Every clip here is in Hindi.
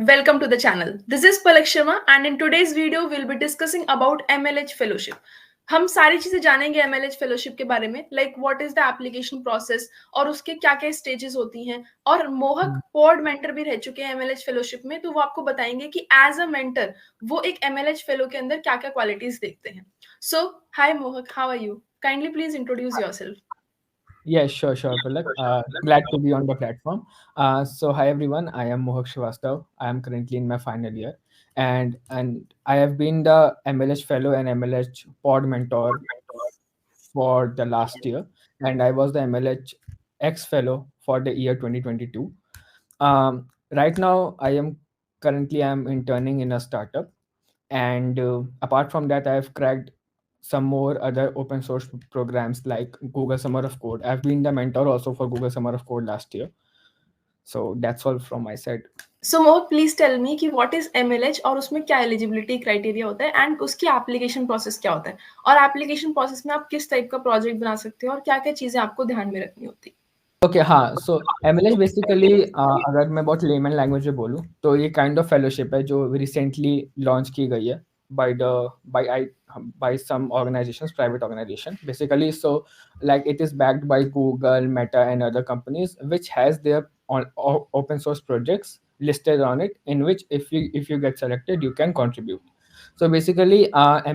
Welcome to the channel. This is Palak Sharma and in today's video we'll be discussing about MLH fellowship. हम सारी चीजें जानेंगे MLH फेलोशिप के बारे में like what is the application process और उसके क्या क्या स्टेजेस होती हैं और मोहक पॉड मेंटर भी रह चुके हैं MLH फेलोशिप में तो वो आपको बताएंगे कि एज अ मेंटर वो एक MLH फेलो के अंदर क्या क्या क्वालिटीज देखते हैं. So hi Mohak, how are you? Kindly please introduce yourself. Yes, sure, Palak. Glad to be on the platform. So, hi everyone. I am Mohak Srivastav. I am currently in my final year, and I have been the MLH fellow and MLH pod mentor for the last year, and I was the MLH X fellow for the year 2022. Right now, I am interning in a startup, and apart from that, I have cracked some more other open source programs like Google Summer of Code. I've been the mentor also for Google Summer of Code last year. So that's all from my side. सो मोहक प्लीज टेल मी कि व्हाट इज MLH और उसमें क्या एलिजिबिलिटी क्राइटेरिया होता है एंड उसकी एप्लीकेशन प्रोसेस क्या होता है और एप्लीकेशन प्रोसेस में आप किस टाइप का प्रोजेक्ट बना सकते हो और क्या क्या चीजें आपको ध्यान में रखनी होती है. ओके हाँ, सो MLH बेसिकली अगर मैं बहुत लेमन लैंग्वेज में बोलूँ तो ये काइंड ऑफ फेलोशिप है जो रिसेंटली लॉन्च की गई है by the by I by some organizations, private organization basically. So like it is backed by Google, Meta and other companies which has their open source projects listed on it, in which if you get selected you can contribute. So basically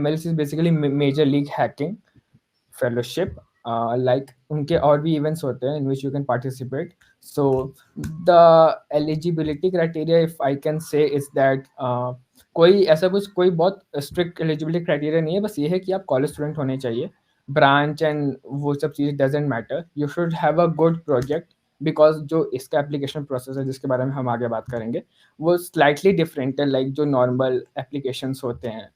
MLS is basically major league hacking fellowship. Like उनके और भी events होते हैं in which you can participate. So the eligibility criteria, if I can say, is that कोई ऐसा कुछ कोई बहुत स्ट्रिक्ट एलिजिबिलिटी क्राइटेरिया नहीं है, बस ये है कि आप कॉलेज स्टूडेंट होने चाहिए. ब्रांच एंड वो सब चीज़ doesn't matter. You should have a good project, because जो इसका एप्लीकेशन प्रोसेस है जिसके बारे में हम आगे बात करेंगे वो स्लाइटली डिफरेंट है लाइक जो नॉर्मल एप्लीकेशंस होते हैं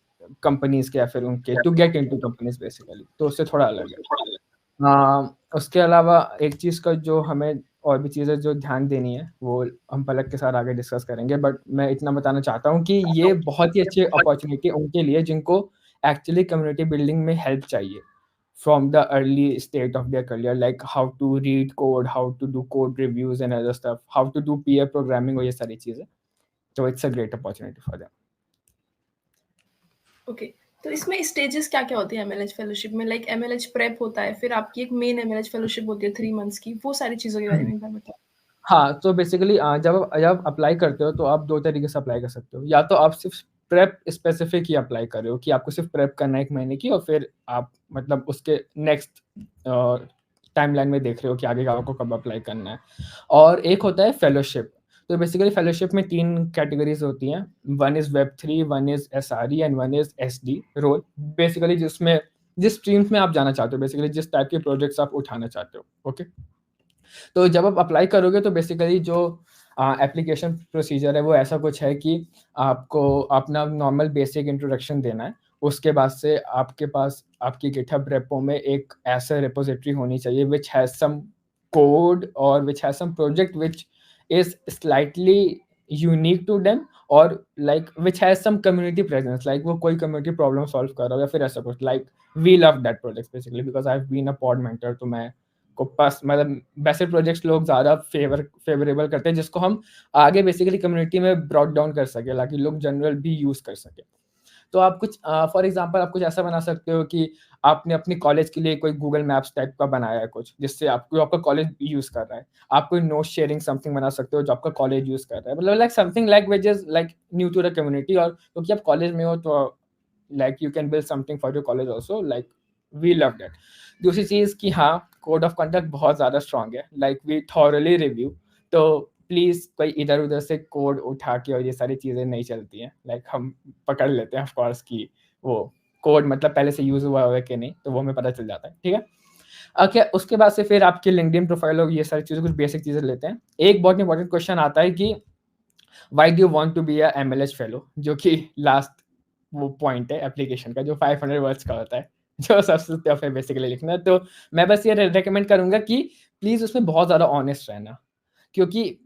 कंपनीज के या फिर उनके to get into companies basically, तो उससे थोड़ा अलग है. उसके अलावा एक चीज़ का जो हमें और भी चीज़ें जो ध्यान देनी है वो हम पलक के साथ आगे डिस्कस करेंगे, बट मैं इतना बताना चाहता हूँ कि ये बहुत ही अच्छी अपॉर्चुनिटी उनके लिए जिनको एक्चुअली कम्युनिटी बिल्डिंग में हेल्प चाहिए from the early state of their career, like how to read code, how to do code reviews and other stuff, how to do peer programming और ये सारी चीज़ें. तो it's a great opportunity for them. Okay, तो इसमें स्टेजेस क्या क्या होती है MLH फेलोशिप में? लाइक MLH प्रेप होता है, फिर आपकी एक मेन MLH फेलोशिप होती है 3 मंथ्स की, वो सारी चीज़ों के बारे में एक बार बताओ. हाँ, तो बेसिकली जब अप्लाई करते हो तो आप 2 तरीके से अप्लाई कर सकते हो. या तो आप सिर्फ प्रेप स्पेसिफिक ही अप्लाई कर रहे हो कि आपको सिर्फ प्रेप करना है 1 महीने की, और फिर आप मतलब उसके नेक्स्ट टाइमलाइन में देख रहे हो कि आगे का आपको कब अप्लाई करना है. और एक होता है फेलोशिप. तो बेसिकली फेलोशिप में 3 कैटेगरीज होती हैं. वन इज़ वेब3, one is SRE and one is SD role. Basically जिस स्ट्रीम्स में आप जाना चाहते हो, बेसिकली जिस टाइप के प्रोजेक्ट्स आप उठाना चाहते हो. ओके, तो जब आप अप्लाई करोगे तो बेसिकली जो एप्लीकेशन प्रोसीजर है वो ऐसा कुछ है कि आपको अपना नॉर्मल बेसिक इंट्रोडक्शन देना है. उसके बाद से आपके पास आपकी गिटहब रेपो में एक ऐसा रिपोजिटरी होनी चाहिए विच हैज़ सम कोड और which has some project which is slightly unique to them, और like which has some community presence, like वो कोई कम्युनिटी प्रॉब्लम सॉल्व कर रहा हो या फिर ऐसा कुछ. Like we love that project basically because I have been a pod mentor. तो मैं को पास मतलब वैसे प्रोजेक्ट्स लोग ज़्यादा फेवरेबल करते हैं जिसको हम आगे बेसिकली कम्युनिटी में ब्रॉट डाउन कर सके, ताकि लोग जनरल भी यूज़ कर सके. तो आप कुछ फॉर एग्जांपल आप कुछ ऐसा बना सकते हो कि आपने अपने कॉलेज के लिए कोई गूगल मैप्स टाइप का बनाया है कुछ, जिससे आपका कॉलेज यूज़ कर रहा है. आप कोई नोट शेयरिंग समथिंग बना सकते हो जो आपका कॉलेज यूज़ कर रहा है, मतलब like something like which is like new to the community. और क्योंकि आप कॉलेज में हो तो like you can build something for your college also. Like we love that. दूसरी चीज़ कि हाँ, कोड ऑफ कंडक्ट बहुत ज़्यादा स्ट्रॉन्ग है, लाइक वी थॉरली रिव्यू. तो प्लीज़ कोई इधर-उधर से कोड उठा के और ये सारी चीज़ें नहीं चलती हैं. लाइक हम पकड़ लेते हैं ऑफ कोर्स कि वो कोड मतलब पहले से यूज़ हुआ है कि नहीं, तो वो हमें पता चल जाता है. ठीक है? ओके, उसके बाद से फिर आपकी लिंक्डइन प्रोफाइल और ये सारी चीज़ें, कुछ बेसिक चीज़ें लेते हैं. एक बहुत इंपॉर्टेंट क्वेश्चन आता है कि why do you want to be a MLH fellow, जो कि लास्ट वो पॉइंट है एप्लीकेशन का जो 500 वर्ड्स का होता है, जो सबसे टफ है बेसिकली लिखना. तो मैं बस ये रिकमेंड करूँगा कि प्लीज़ उसमें बहुत ज़्यादा ऑनेस्ट रहना, क्योंकि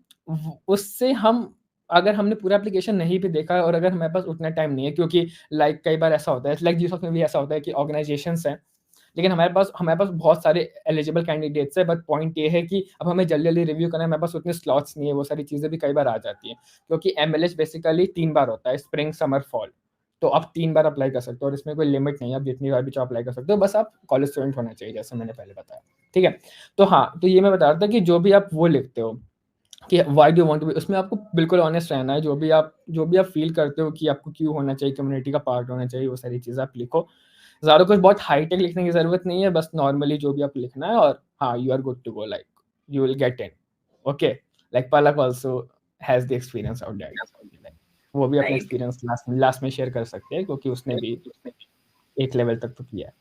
उससे हम अगर हमने पूरा एप्लीकेशन नहीं भी देखा और अगर हमारे पास उतना टाइम नहीं है, क्योंकि लाइक कई बार ऐसा होता है, लाइक जीसॉस में भी ऐसा होता है कि ऑर्गेनाइजेशंस हैं लेकिन हमारे पास बहुत सारे एलिजिबल कैंडिडेट्स हैं, बट पॉइंट ये है कि अब हमें जल्दी-जल्दी रिव्यू करना है, हमारे पास उतने स्लॉट्स नहीं है, वो सारी चीज़ें भी कई बार आ जाती हैं। क्योंकि एमएलएच बेसिकली 3 बार होता है, स्प्रिंग, समर, फॉल। तो आप 3 बार अप्लाई कर सकते हो और इसमें कोई लिमिट नहीं है, आप जितनी बार भी चाहो अप्लाई कर सकते हो, बस आप कॉलेज स्टूडेंट होना चाहिए, जैसे मैंने पहले बताया, ठीक है? तो हाँ, तो ये मैं बता रहा था कि जो भी आप वो लिखते हो कि why do you want to be, उसमें आपको बिल्कुल ऑनेस्ट रहना है, जो भी आप फ़ील करते हो कि आपको क्यों होना चाहिए, कम्युनिटी का पार्ट होना चाहिए, वो सारी चीज़ें आप लिखो। ज़्यादा कुछ बहुत हाई-टेक लिखने की ज़रूरत नहीं है, बस नॉर्मली जो भी आपको लिखना है और हाँ, you are good to go, like you will get in, okay? Like Palak also has the experience of that, like वो भी अपना राइट। एक्सपीरियंस लास्ट में शेयर कर सकते हैं, क्योंकि उसने भी एक लेवल तक तो किया है।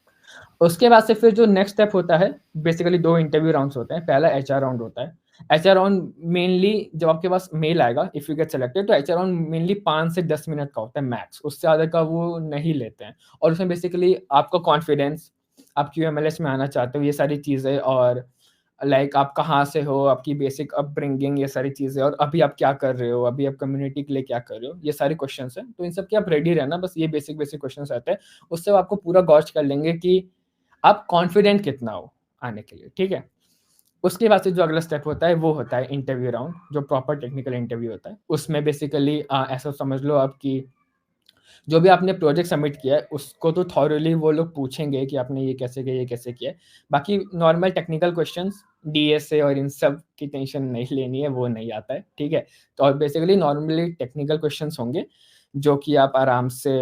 उसके बाद से फिर जो नेक्स्ट स्टेप होता है, बेसिकली 2 इंटरव्यू राउंड्स होते हैं। पहला एचआर राउंड होता है। एचआर राउंड मेनली जब आपके पास मेल आएगा, इफ यू गेट सिलेक्टेड, तो एचआर राउंड मेनली 5 से 10 मिनट का होता है मैक्स, उससे ज़्यादा का वो नहीं लेते हैं। और उसमें बेसिकली आपका कॉन्फिडेंस, आप क्यों एमएलएस में आना चाहते हो, ये सारी चीज़ें, और लाइक आप कहाँ से हो, आपकी बेसिक अपब्रिंगिंग, ये सारी चीज़ें, और अभी आप क्या कर रहे हो, अभी आप कम्युनिटी के लिए क्या कर रहे हो, ये सारे क्वेश्चंस हैं। तो इन सब के आप रेडी रहना, बस ये बेसिक क्वेश्चंस आते हैं। उससे वो आपको पूरा गॉश कर लेंगे कि आप कॉन्फिडेंट कितना हो आने के लिए, ठीक है? उसके बाद से जो अगला स्टेप होता है, वो होता है इंटरव्यू राउंड, जो प्रॉपर टेक्निकल इंटरव्यू होता है। उसमें बेसिकली ऐसा समझ लो आप कि जो भी आपने प्रोजेक्ट सबमिट किया है, उसको तो थॉरोली वो लोग पूछेंगे कि आपने ये कैसे किया, ये कैसे किया है। बाकी नॉर्मल टेक्निकल क्वेश्चंस, डीएसए और इन सब की टेंशन नहीं लेनी है, वो नहीं आता है, ठीक है? तो और बेसिकली नॉर्मली टेक्निकल क्वेश्चंस होंगे, जो कि आप आराम से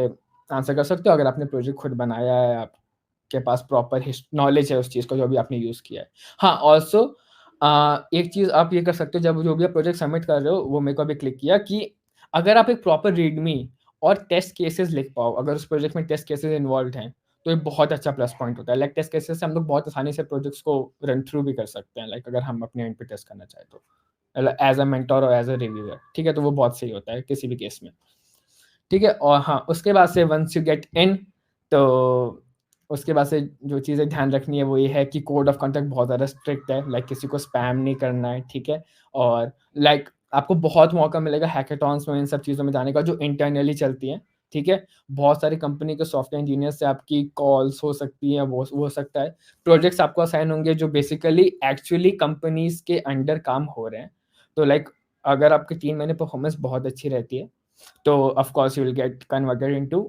आंसर कर सकते हो अगर आपने प्रोजेक्ट खुद बनाया है, आपके पास प्रॉपर नॉलेज है उस चीज़ को जो भी आपने यूज़ किया है। हाँ, ऑल्सो एक चीज़ आप ये कर सकते हो, जब जो भी आप प्रोजेक्ट सबमिट कर रहे हो, वो मेरे को अभी क्लिक किया कि अगर आप एक प्रॉपर रीडमी और टेस्ट केसेस लिख पाओ, अगर उस प्रोजेक्ट में टेस्ट केसेस इन्वॉल्व्ड हैं, तो ये बहुत अच्छा प्लस पॉइंट होता है। लाइक टेस्ट केसेस से हम लोग बहुत आसानी से प्रोजेक्ट्स को रन थ्रू भी कर सकते हैं, लाइक अगर हम अपने एंड पे टेस्ट करना चाहें तो। एज़ अ मेंटर और एज़ अ रिव्यूअर, ठीक है? तो वो बहुत सही होता है किसी भी केस में, ठीक है? और हाँ, उसके बाद से वन्स यू गेट इन, तो उसके बाद से जो चीज़ें ध्यान रखनी है वो ये है कि कोड ऑफ कंडक्ट बहुत ज़्यादा स्ट्रिक्ट है, लाइक किसी को स्पैम नहीं करना है, ठीक है? और लाइक आपको बहुत मौका मिलेगा हैकेथॉन्स में, इन सब चीज़ों में जाने का, जो इंटरनली चलती हैं, ठीक है? बहुत सारी कंपनी के सॉफ्टवेयर इंजीनियर से आपकी कॉल्स हो सकती हैं, वो हो सकता है। प्रोजेक्ट्स आपको असाइन होंगे जो बेसिकली एक्चुअली कंपनीज़ के अंडर काम हो रहे हैं। तो लाइक अगर आपकी 3 महीने परफॉर्मेंस बहुत अच्छी रहती है, तो of course you will get converted into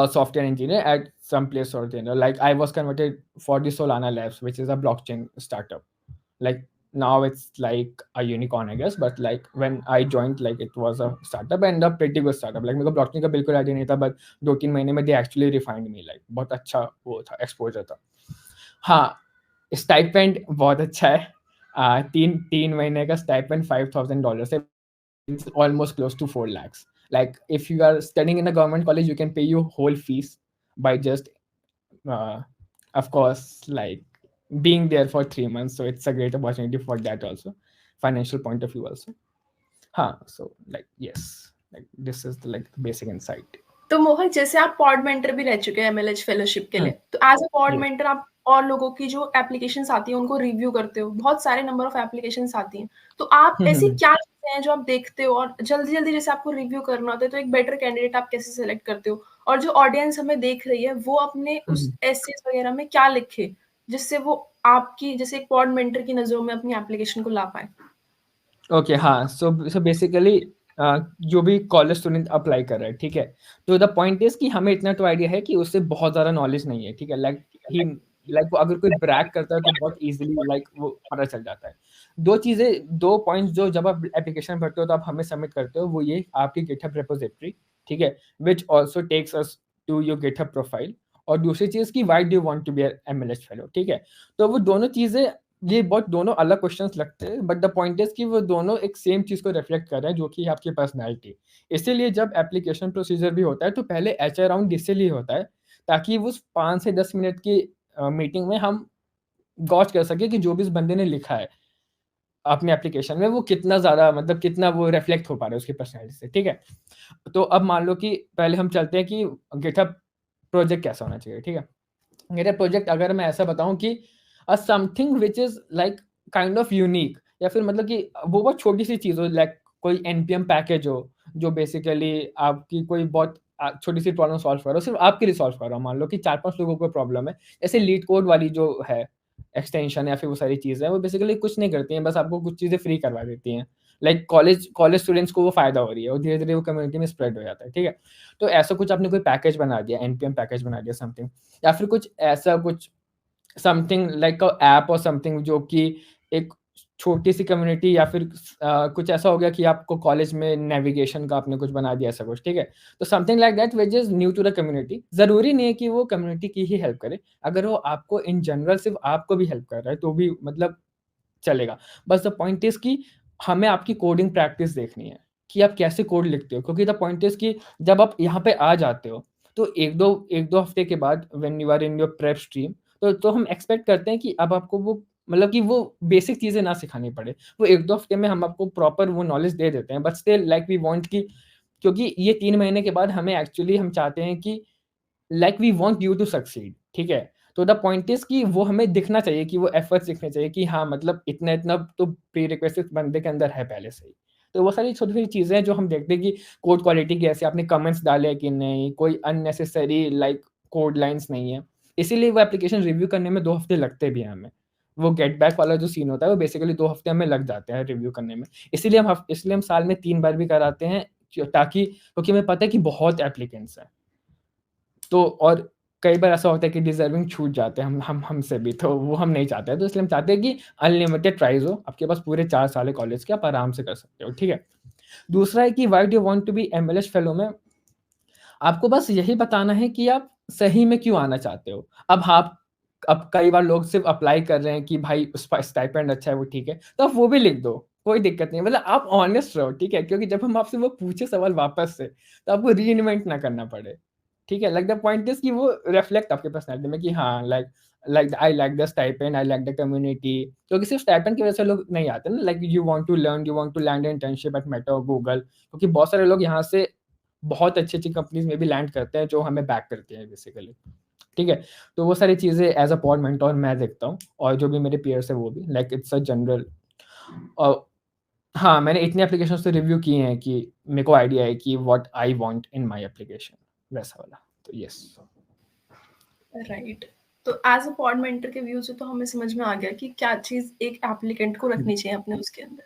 software engineer at some place or the other. Like I was converted for the Solana Labs, which is a blockchain startup. Like now it's like a unicorn, I guess, but like when I joined, like it was a startup and a pretty good startup. Like मेरे को blockchain का बिल्कुल आइडिया नहीं था, but 2-3 महीने में they actually refined me, like बहुत अच्छा वो था, exposure था। हाँ, स्टाइपेंड बहुत अच्छा है। 3 महीने का स्टाइपेंड $5,000 है। It's almost close to 4 lakhs. Like if you are studying in a government college, you can pay your whole fees by just, uh, of course, like being there for 3 months. So it's a great opportunity for that also, financial point of view also. Huh. So like yes, like this is the like basic insight. तो मोहक, जैसे आप पॉड मेंटर भी रह चुके हैं एमएलएच फेलोशिप के Hmm. लिए, तो as a pod Yes. Mentor आप और लोगों की जो एप्लीकेशंस आती हैं उनको रिव्यू करते हो, बहुत सारे नंबर ऑफ एप्लीकेशंस आती हैं, तो आप ऐसी Hmm. क्या चीजें हैं जो आप देखते हो और जल्दी जल्दी जैसे आपको रिव्यू करना होता है, तो एक बेटर कैंडिडेट आप कैसे सेलेक्ट करते हो, और जो ऑडियंस हमें देख रही है वो अपने उस Hmm. एसेस वगैरह में क्या लिखे जिससे वो आपकी जैसे एक पॉड मेंटर की नजरों में अपनी एप्लीकेशन को ला पाए? ओके, हाँ, सो बेसिकली जो भी कॉलेज स्टूडेंट अप्लाई कर रहा है, ठीक है? तो द पॉइंट इज़ कि हमें इतना तो आइडिया है कि उसे बहुत ज़्यादा नॉलेज नहीं है, ठीक है? लाइक वो अगर कोई ब्रैग करता है तो बहुत ईज़िली लाइक वो पता चल जाता है। 2 पॉइंट्स जो जब आप एप्लीकेशन भरते हो तो आप हमें सबमिट करते हो, वो ये आपकी गिटहब रिपॉजिटरी, ठीक है? Which also takes us to your GitHub profile, और दूसरी चीज़ कि why do you want to be a MLH fellow, ठीक है? तो वो दोनों चीज़ें, ये बहुत दोनों अलग क्वेश्चंस लगते हैं, बट द पॉइंट इज़ कि वो दोनों एक सेम चीज़ को रिफ्लेक्ट कर रहे हैं, जो कि है आपकी पर्सनैलिटी। इसीलिए जब एप्लीकेशन प्रोसीजर भी होता है तो पहले एचआर राउंड इसीलिए होता है, ताकि वो उस 5 से 10 मिनट की मीटिंग में हम गॉज कर सकें कि जो भी इस बंदे ने लिखा है अपने एप्लीकेशन में, वो कितना ज़्यादा, मतलब कितना वो रिफ्लेक्ट हो पा रहा है उसकी पर्सनैलिटी से, ठीक है? तो अब मान लो कि पहले हम चलते हैं कि गिटहब प्रोजेक्ट कैसा होना चाहिए, ठीक है? मेरा प्रोजेक्ट अगर मैं ऐसा बताऊँ कि something which is like kind of unique, या फिर मतलब कि वो बहुत छोटी-सी चीज़ हो, लाइक कोई एनपीएम पैकेज हो, जो बेसिकली आपकी कोई बहुत छोटी सी प्रॉब्लम सॉल्व कर रहा हूँ, सिर्फ आपके लिए सॉल्व कर रहा हूँ। मान लो कि 4-5 लोगों को प्रॉब्लम है, जैसे लीड कोड वाली जो है एक्सटेंशन या फिर वो सारी चीज़ें हैं, वो बेसिकली कुछ नहीं करती हैं, बस आपको कुछ चीज़ें फ्री करवा देती हैं। लाइक कॉलेज स्टूडेंट्स को वो फ़ायदा हो रही है और धीरे-धीरे वो कम्युनिटी में स्प्रेड हो जाता है, ठीक है? तो ऐसा कुछ आपने कोई पैकेज बना दिया, एनपीएम पैकेज बना दिया समथिंग, या फिर कुछ ऐसा कुछ समथिंग लाइक अ ऐप और समथिंग जो कि एक छोटी-सी कम्युनिटी या फिर कुछ ऐसा हो गया कि आपको कॉलेज में नेविगेशन का आपने कुछ बना दिया ऐसा कुछ, ठीक है? तो something like that which is new to the community. ज़रूरी नहीं है कि वो कम्युनिटी की ही हेल्प करे, अगर वो आपको इन जनरल सिर्फ़ आपको भी हेल्प कर रहा है, तो भी मतलब चलेगा। बस द पॉइंट इज़ कि हमें आपकी कोडिंग प्रैक्टिस देखनी है, कि आप कैसे कोड लिखते हो, क्योंकि द पॉइंट इज़ कि जब आप यहाँ पे आ जाते हो, तो 1-2 हफ्ते के बाद when you are in your prep stream, तो हम एक्सपेक्ट करते हैं कि अब आपको वो मतलब कि वो बेसिक चीज़ें ना सिखानी पड़े। वो 1-2 हफ्ते में हम आपको प्रॉपर वो नॉलेज दे देते हैं, but still like we want कि क्योंकि ये 3 महीने के बाद हमें एक्चुअली हम चाहते हैं कि like we want you to succeed, ठीक है? तो द पॉइंट इज़ कि वो हमें दिखना चाहिए कि वो एफर्ट्स दिखने चाहिए कि हाँ, मतलब इतना-इतना तो प्रीरिक्विज़िट बंदे के अंदर है पहले से ही। तो वो सारी छोटी-छोटी चीज़ें हैं जो हम देखते हैं कि कोड क्वालिटी कैसे आपने कमेंट्स डाले हैं कि नहीं, कोई अननेसेसरी लाइक कोड लाइन्स नहीं है। इसीलिए वो एप्लीकेशन रिव्यू करने में 2 हफ्ते लगते भी हैं हमें। वो गेट बैक वाला जो सीन होता है वो बेसिकली 2 हफ्ते हमें लग जाते हैं रिव्यू करने में। इसलिए हम साल में 3 बार भी कराते हैं ताकि क्योंकि हमें पता है कि बहुत एप्लीकेंट्स हैं। तो और कई बार ऐसा होता है कि डिज़र्विंग छूट जाते हैं हमसे भी, तो वो हम नहीं चाहते हैं। तो इसलिए हम चाहते हैं कि अनलिमिटेड ट्राइज़ हो, आपके पास पूरे 4 साल है कॉलेज के, आप आराम से कर सकते हो, ठीक है? दूसरा है कि why do you want to be MLS fellow में आपको बस यही बताना है कि आप सही में क्यों आना चाहते हो। अब कई बार लोग सिर्फ़ अप्लाई कर रहे हैं कि भाई उसका स्टाइपेंड अच्छा है, वो ठीक है, तो आप वो भी लिख दो, कोई दिक्कत नहीं है। मतलब आप ऑनेस्ट रहो, ठीक है? क्योंकि जब हम आपसे वो पूछे सवाल वापस से, तो आपको रीइन्वेंट ना करना पड़े, ठीक है? लाइक द पॉइंट इज़ कि वो रिफ्लेक्ट आपकी पर्सनैलिटी में कि हाँ, like like I like the stipend, I like the community. क्योंकि सिर्फ़ स्टाइपेंड की वजह से लोग नहीं आते ना, like you want to learn, you want to land internship at Meta और गूगल, क्योंकि बहुत सारे लोग यहाँ से बहुत अच्छी-अच्छी कंपनीज़ में भी लैंड करते हैं, जो हमें बैक करती हैं बेसिकली, ठीक है? तो वो सारी चीज़ें एज़ अ पॉड मेंटर मैं देखता हूँ और जो भी मेरे पीयर्स हैं वो भी, लाइक इट्स अ जनरल अ, हाँ, मैंने इतने एप्लीकेशंस तो रिव्यू किए हैं कि मेरे को आइडिया है कि what I want in my application, वैसा वाला, तो येस। राइट। तो एज़ अ पॉड मेंटर के व्यू से तो हमें समझ में आ गया कि क्या चीज़ एक एप्लीकेंट को हुँ, रखनी चाहिए अपने उसके अंदर।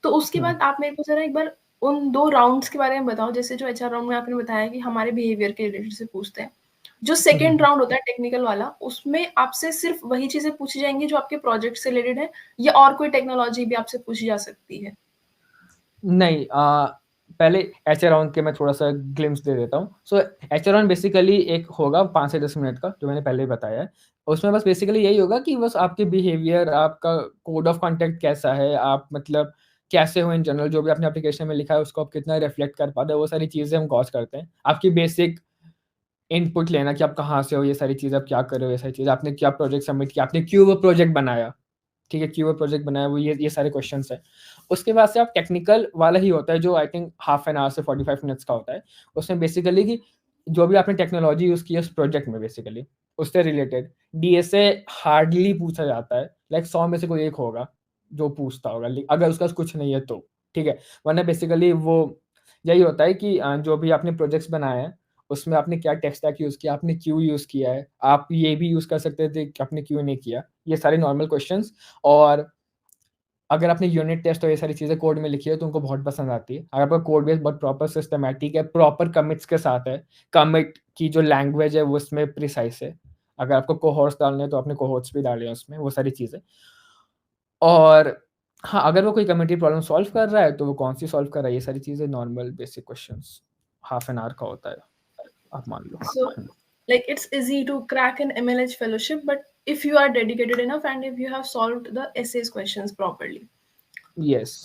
तो उसके हुँ, बाद आप मेरे को ज़रा एक बार उन 2 राउंड्स के बारे में बताओ, जैसे जो एचआर राउंड में आपने बताया कि हमारे बिहेवियर के रिलेटेड से पूछते हैं। जो हुँ, सेकंड हुँ। राउंड होता है टेक्निकल वाला, उसमें आपसे सिर्फ़ वही चीज़ें पूछी जाएँगी जो आपके प्रोजेक्ट से रिलेटेड है या और कोई टेक्नोलॉजी भी आपसे पूछी जा सकती है? नहीं पहले एचए राउंड के मैं थोड़ा-सा ग्लिम्प्स दे देता हूँ। सो एचए राउंड बेसिकली एक होगा 5 से 10 मिनट का, जो मैंने पहले ही बताया है। उसमें बस बेसिकली यही होगा कि बस आपके बिहेवियर, आपका कोड ऑफ कंडक्ट कैसा है, आप मतलब कैसे हो इन जनरल, जो भी आपने एप्लीकेशन में लिखा है, उसको आप कितना रिफ्लेक्ट कर पा रहे हो, वो सारी चीज़ें हम गॉस करते हैं। आपकी बेसिक इनपुट लेना कि आप कहाँ से हो, ये सारी चीज़ें आप क्या कर रहे हो, ये सारी चीज़ें, आपने क्या प्रोजेक्ट सबमिट किया, आपने क्यों वो प्रोजेक्ट बनाया। ठीक है, क्यूए प्रोजेक्ट बनाया वो ये सारे क्वेश्चन्स हैं। उसके बाद से आप टेक्निकल वाला ही होता है जो I think half an hour से 45 मिनट्स का होता है। उसमें बेसिकली कि जो भी आपने टेक्नोलॉजी यूज़ की है उस प्रोजेक्ट में बेसिकली, उससे रिलेटेड डीएसए हार्डली पूछा जाता है। लाइक 100 में से कोई एक होगा जो पूछता होगा अगर उसके पास कुछ नहीं है तो, ठीक है? वरना बेसिकली वो यही होता है कि जो भी आपने प्रोजेक्ट्स बनाए हैं, उसमें आपने क्या टेक स्टैक यूज़ किया, आपने क्यों यूज़ किया है, आप ये भी यूज़ कर सकते थे कि आपने क्यों नहीं किया। ये सारे नॉर्मल क्वेश्चन्स और अगर आपने यूनिट टेस्ट और ये सारी चीज़ें कोड में लिखी है तो उनको बहुत पसंद आती है। अगर आपका कोड बेस बहुत प्रॉपर सिस्टमैटिक है, प्रॉपर कमिट्स के साथ है, कमिट की जो लैंग्वेज है वो उसमें प्रिसाइज़ है। अगर आपको कोहोर्ट्स डालने हैं तो आपने कोहोर्ट्स भी डाले हैं उसमें, वो सारी चीज़ें। और हाँ, अगर वो कोई कम्युनिटी प्रॉब्लम सॉल्व कर रहा है तो वो कौन-सी सॉल्व कर रहा है, ये सारी चीज़ें normal basic questions half an hour का होता है, आप मान लो। So, hmm, like it's easy to crack an MLH fellowship, but if you are dedicated enough and if you have solved the essays questions properly. Yes.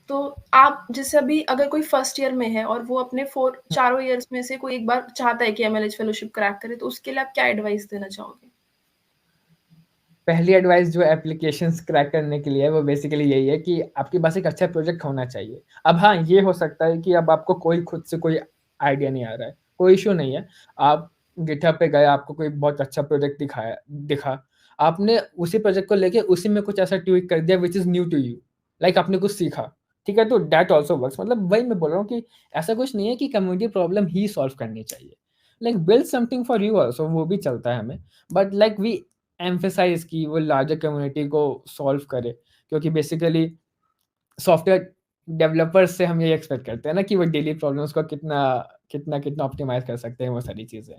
तो आप जैसे अभी अगर कोई फर्स्ट ईयर में है और वो अपने 4 चारों ईयर्स में से कोई एक बार चाहता है कि एमएलएच फेलोशिप क्रैक करे, तो उसके लिए आप क्या एडवाइस देना चाहोगे? पहली एडवाइस जो एप्लीकेशंस क्रैक करने के लिए है, वो बेसिकली यही है कि आपके पास एक अच्छा प्रोजेक्ट होना चाहिए। अब हाँ, ये हो सकता है कि अब आपको कोई खुद से कोई आइडिया नहीं आ रहा है, कोई इश्यू नहीं है। आप गिटहब पे गए, आपको कोई बहुत अच्छा प्रोजेक्ट दिखा, आपने उसी प्रोजेक्ट को लेके उसी में कुछ ऐसा ट्वीक कर दिया which is new to you, like आपने कुछ सीखा। ठीक है? तो दैट ऑल्सो वर्क्स। मतलब वही मैं बोल रहा हूँ कि ऐसा कुछ नहीं है कि कम्युनिटी प्रॉब्लम ही सॉल्व करनी चाहिए। Like build something for you also, वो भी चलता है हमें। बट लाइक वी एम्फसाइज़ कि वो लार्जर कम्युनिटी को सॉल्व करे, क्योंकि बेसिकली सॉफ्टवेयर डेवलपर्स से हम ये एक्सपेक्ट करते हैं ना कि वो डेली प्रॉब्लम्स को कितना ऑप्टिमाइज़ कर सकते हैं, वो सारी चीज़ें।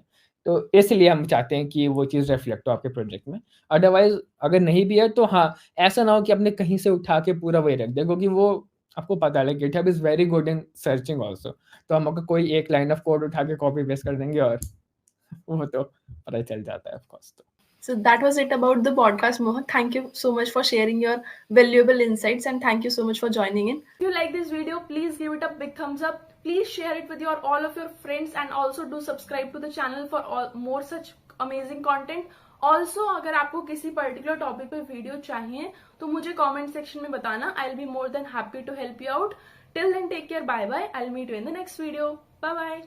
तो इसलिए हम चाहते हैं कि वो चीज़ रिफ्लेक्ट हो आपके प्रोजेक्ट में। अदरवाइज़ अगर नहीं भी है तो हाँ, ऐसा ना हो कि आपने कहीं से उठा के पूरा वही रख दिया, क्योंकि वो आपको पता है GitHub is very good in searching also. तो हम अगर कोई एक लाइन ऑफ कोड उठा के कॉपी पेस्ट कर देंगे और वो तो पता ही चल जाता है ऑफ कोर्स तो। So that was it about the podcast, Mohan. Thank you so much for sharing your valuable insights, and thank you so much for joining in. If you like this video, please give it a big thumbs up. Please share it with all of your friends, and also do subscribe to the channel for more such amazing content. Also, अगर आपको किसी पर्टिकुलर टॉपिक पे वीडियो चाहिए तो मुझे कमेंट सेक्शन में बताना. I'll be more than happy to help you out. Till then, take care. Bye bye. I'll meet you in the next video. Bye bye.